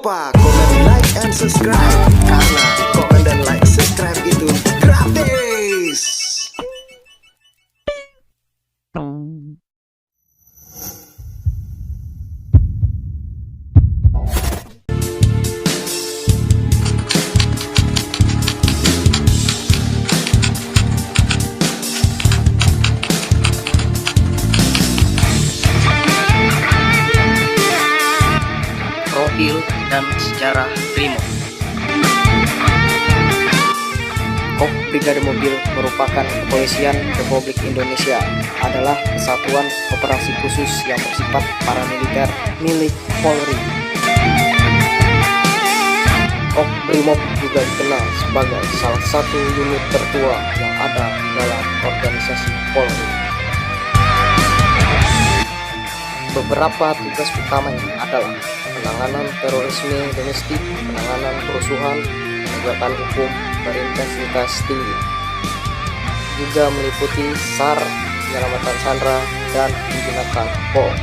lupa komen, like, and subscribe. Karena komen dan like, subscribe itu gratis. Profil dan sejarah Brimob. Kop Brigade Mobil merupakan kepolisian Republik Indonesia, adalah kesatuan operasi khusus yang bersifat paramiliter milik Polri. Kop Brimob juga dikenal sebagai salah satu unit tertua yang ada dalam organisasi Polri. Beberapa tugas utamanya adalah penanganan terorisme domestik, penanganan kerusuhan, penegakan hukum berintensitas tinggi. Juga meliputi SAR, penyelamatan sandera, dan penjinakan bom.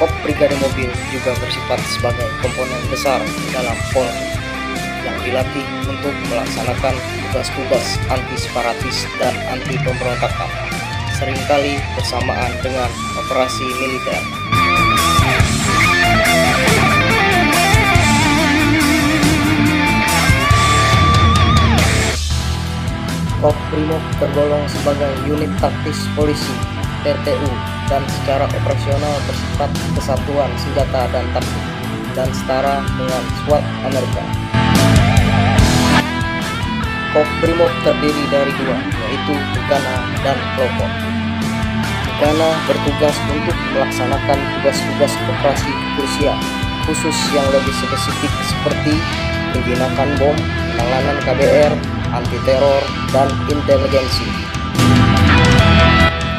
Kop Brigade Mobil juga bersifat sebagai komponen besar dalam Polri yang dilatih untuk melaksanakan tugas-tugas anti-separatis dan anti-pemberontakan, seringkali bersamaan dengan operasi militer. Kop Brimob tergolong sebagai unit taktis polisi (TTU) dan secara operasional bersifat kesatuan senjata dan taktik dan setara dengan SWAT Amerika. Kop Brimob terdiri dari dua, yaitu Gegana dan Pelopor. Gegana bertugas untuk melaksanakan tugas-tugas operasi kepolisian khusus yang lebih spesifik seperti penjinakan bom, penanganan KBR, anti-teror, dan inteligensi.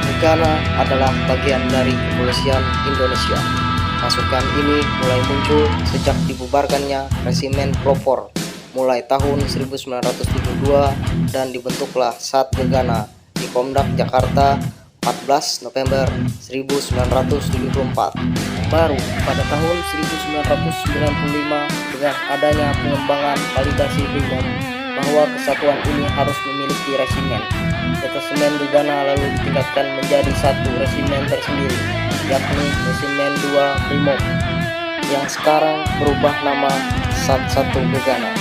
Gegana adalah bagian dari kepolisian Indonesia. Pasukan ini mulai muncul sejak dibubarkannya Resimen Pelopor mulai tahun 1972 dan dibentuklah Sat Gegana di Pomdak Jakarta 14 November 1974. Baru pada tahun 1995 dengan adanya pengembangan validasi Brimob bahwa kesatuan ini harus memiliki resimen. Detasemen Gegana lalu ditingkatkan menjadi satu resimen tersendiri, yakni Resimen 2 Brimob, yang sekarang berubah nama Sat 1 Gegana.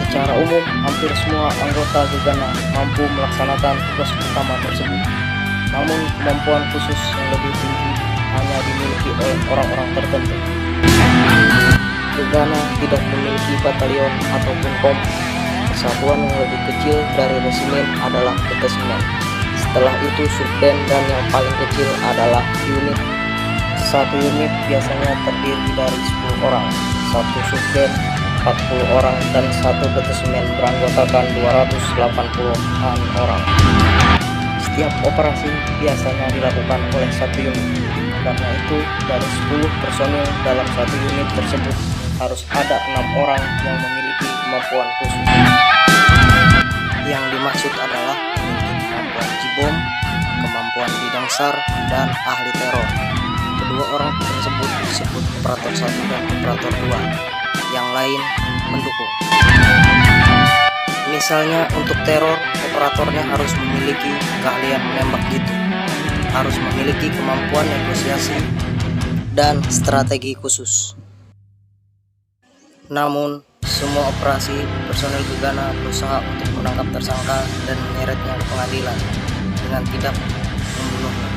Secara umum, hampir semua anggota Gegana mampu melaksanakan tugas utama tersebut. Namun, kemampuan khusus yang lebih tinggi hanya dimiliki oleh orang-orang tertentu. Gegana tidak memiliki batalion ataupun kom. Kesatuan yang lebih kecil dari resimen adalah detasemen. Setelah itu subden dan yang paling kecil adalah unit. Satu unit biasanya terdiri dari 10 orang, satu subden 40 orang, dan satu detasemen beranggotakan 280-an orang. Setiap operasi biasanya dilakukan oleh satu unit. Karena itu, dari 10 personil dalam satu unit tersebut harus ada 6 orang yang memiliki kemampuan khusus. Yang dimaksud adalah memiliki kemampuan jibom, kemampuan bidang SAR, dan ahli teror. Kedua orang tersebut disebut operator 1 dan operator 2. Yang lain mendukung. Misalnya untuk teror, operatornya harus memiliki keahlian menembak jitu, harus memiliki kemampuan negosiasi dan strategi khusus. Namun, semua operasi personel Gegana berusaha untuk menangkap tersangka dan menyeretnya ke pengadilan dengan tidak membunuhnya,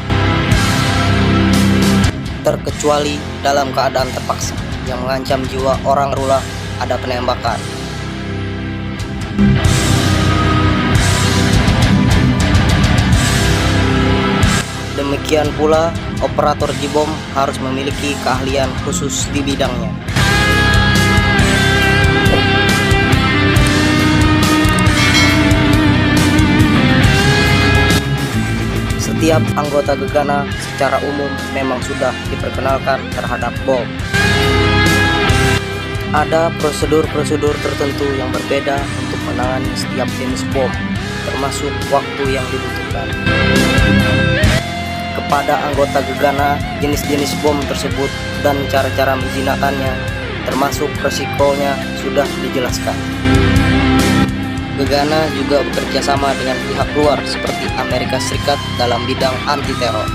terkecuali dalam keadaan terpaksa yang mengancam jiwa orang rula, ada penembakan. Demikian pula, operator jibom harus memiliki keahlian khusus di bidangnya. Setiap anggota Gegana secara umum memang sudah diperkenalkan terhadap bom. Ada prosedur-prosedur tertentu yang berbeda untuk menangani setiap jenis bom, termasuk waktu yang dibutuhkan. Kepada anggota Gegana, jenis-jenis bom tersebut dan cara-cara menjinakkannya, termasuk resikonya, sudah dijelaskan. Gegana juga bekerja sama dengan pihak luar seperti Amerika Serikat dalam bidang anti-teror.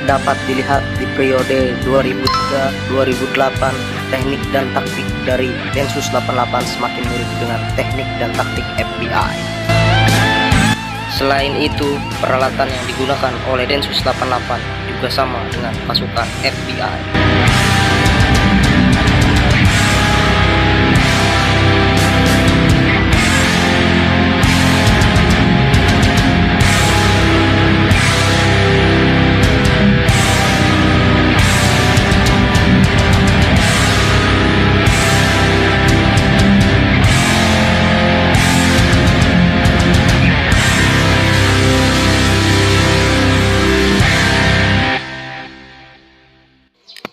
Dapat dilihat di periode 2003-2008, teknik dan taktik dari Densus 88 semakin mirip dengan teknik dan taktik FBI. Selain itu, peralatan yang digunakan oleh Densus 88 juga sama dengan pasukan FBI.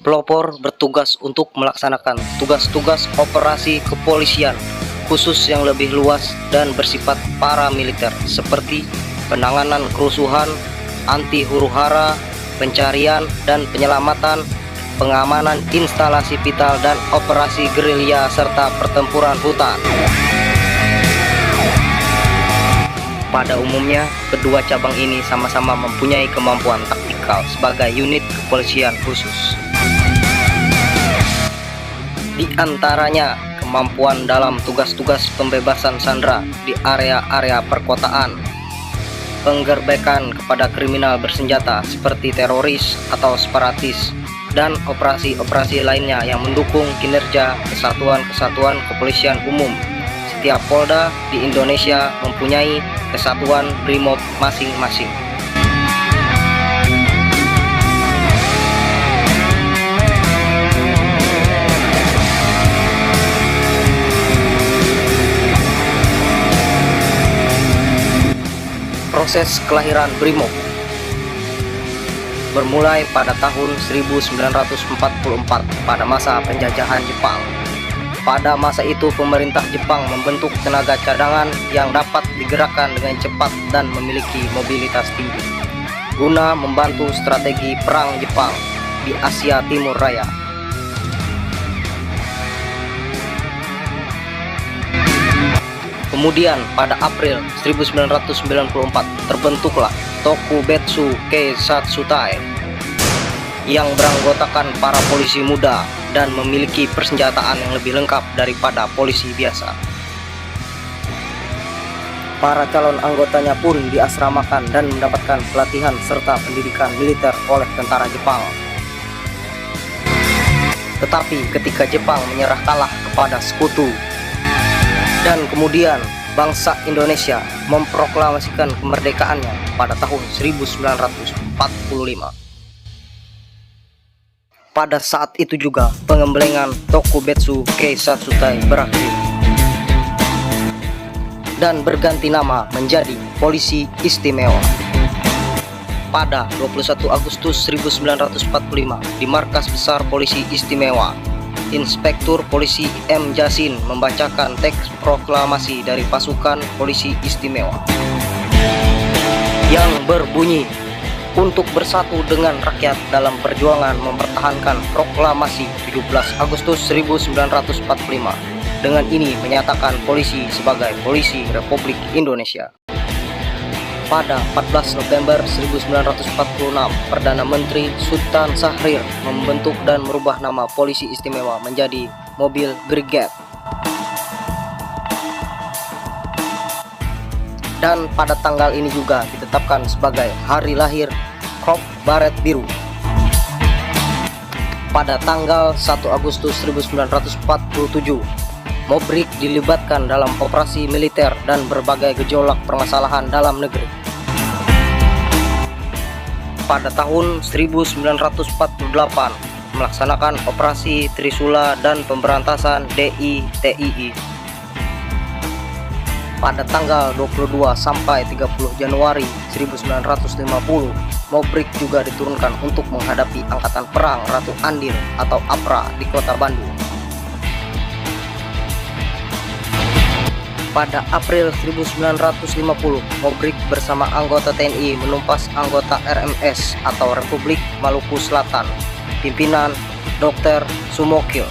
Pelopor bertugas untuk melaksanakan tugas-tugas operasi kepolisian khusus yang lebih luas dan bersifat paramiliter seperti penanganan kerusuhan, anti huru-hara, pencarian dan penyelamatan, pengamanan instalasi vital dan operasi gerilya serta pertempuran hutan. Pada umumnya, kedua cabang ini sama-sama mempunyai kemampuan taktikal sebagai unit kepolisian khusus. Di antaranya, kemampuan dalam tugas-tugas pembebasan sandera di area-area perkotaan, penggerbekan kepada kriminal bersenjata seperti teroris atau separatis, dan operasi-operasi lainnya yang mendukung kinerja kesatuan-kesatuan kepolisian umum. Setiap Polda di Indonesia mempunyai kesatuan brimob masing-masing. Proses kelahiran Brimob bermulai pada tahun 1944 pada masa penjajahan Jepang. Pada masa itu pemerintah Jepang membentuk tenaga cadangan yang dapat digerakkan dengan cepat dan memiliki mobilitas tinggi guna membantu strategi perang Jepang di Asia Timur Raya. Kemudian pada April 1994 terbentuklah Tokubetsu Keisatsutai yang beranggotakan para polisi muda dan memiliki persenjataan yang lebih lengkap daripada polisi biasa. Para calon anggotanya pun diasramakan dan mendapatkan pelatihan serta pendidikan militer oleh tentara Jepang. Tetapi ketika Jepang menyerah kalah kepada sekutu, dan kemudian bangsa Indonesia memproklamasikan kemerdekaannya pada tahun 1945. Pada saat itu juga pengembelengan Tokubetsu Keisatsutai berakhir dan berganti nama menjadi Polisi Istimewa. Pada 21 Agustus 1945 di Markas Besar Polisi Istimewa, Inspektur Polisi M. Jasin membacakan teks proklamasi dari pasukan Polisi Istimewa yang berbunyi, untuk bersatu dengan rakyat dalam perjuangan mempertahankan proklamasi 17 Agustus 1945. Dengan ini menyatakan polisi sebagai Polisi Republik Indonesia. Pada 14 November 1946, Perdana Menteri Sultan Syahrir membentuk dan merubah nama Polisi Istimewa menjadi Mobil Brigade. Dan pada tanggal ini juga ditetapkan sebagai hari lahir Korps Baret Biru. Pada tanggal 1 Agustus 1947, Mobrik dilibatkan dalam operasi militer dan berbagai gejolak permasalahan dalam negeri. Pada tahun 1948 melaksanakan operasi Trisula dan pemberantasan DITII. Pada tanggal 22 sampai 30 Januari 1950 Mobrik juga diturunkan untuk menghadapi Angkatan Perang Ratu Andil atau APRA di kota Bandung. Pada April 1950, Mobrik bersama anggota TNI menumpas anggota RMS atau Republik Maluku Selatan, pimpinan Dr. Sumokil.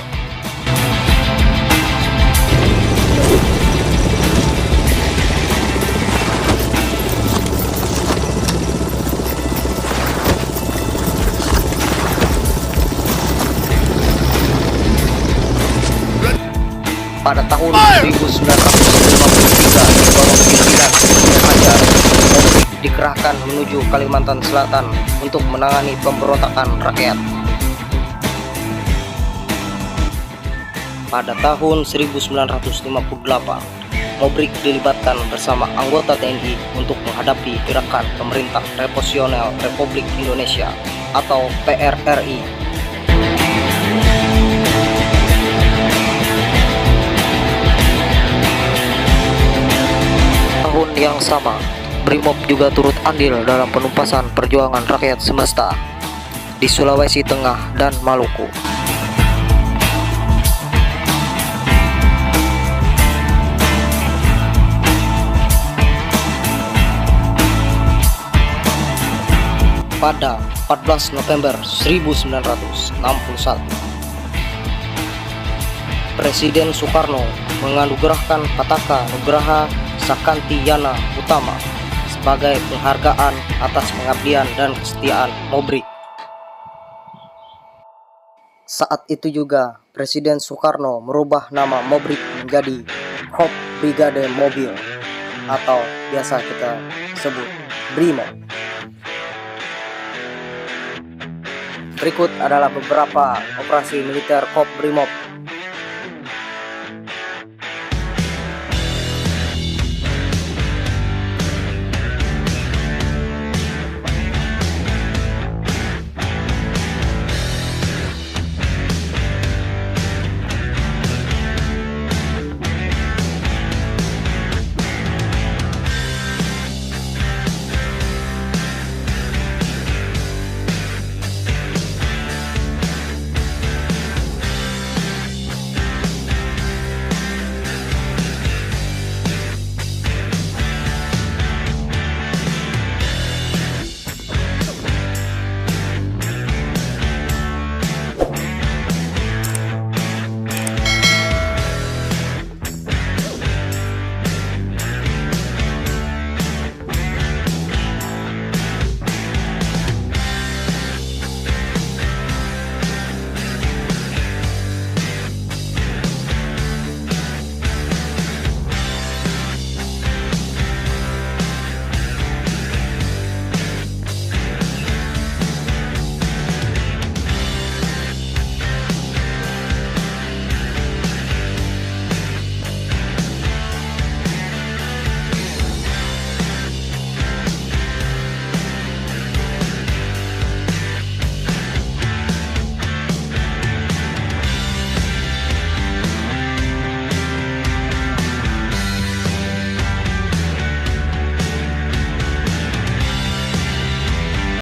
Pada tahun 1953 di bawah pimpinan Hajar, Mobrik dikerahkan menuju Kalimantan Selatan untuk menangani pemberontakan rakyat. Pada tahun 1958, Mobrik dilibatkan bersama anggota TNI untuk menghadapi gerakan Pemerintah Revolusioner Republik Indonesia atau PRRI. Tahun yang sama, Brimob juga turut andil dalam penumpasan perjuangan rakyat semesta di Sulawesi Tengah dan Maluku. Pada 14 November 1961, Presiden Soekarno menganugerahkan Pataka Nugraha Sakantiyana Utama sebagai penghargaan atas pengabdian dan kesetiaan Mobrik. Saat itu juga Presiden Soekarno merubah nama Mobrik menjadi Hop Brigade Mobil atau biasa kita sebut Brimob. Berikut adalah beberapa operasi militer Kop Brimob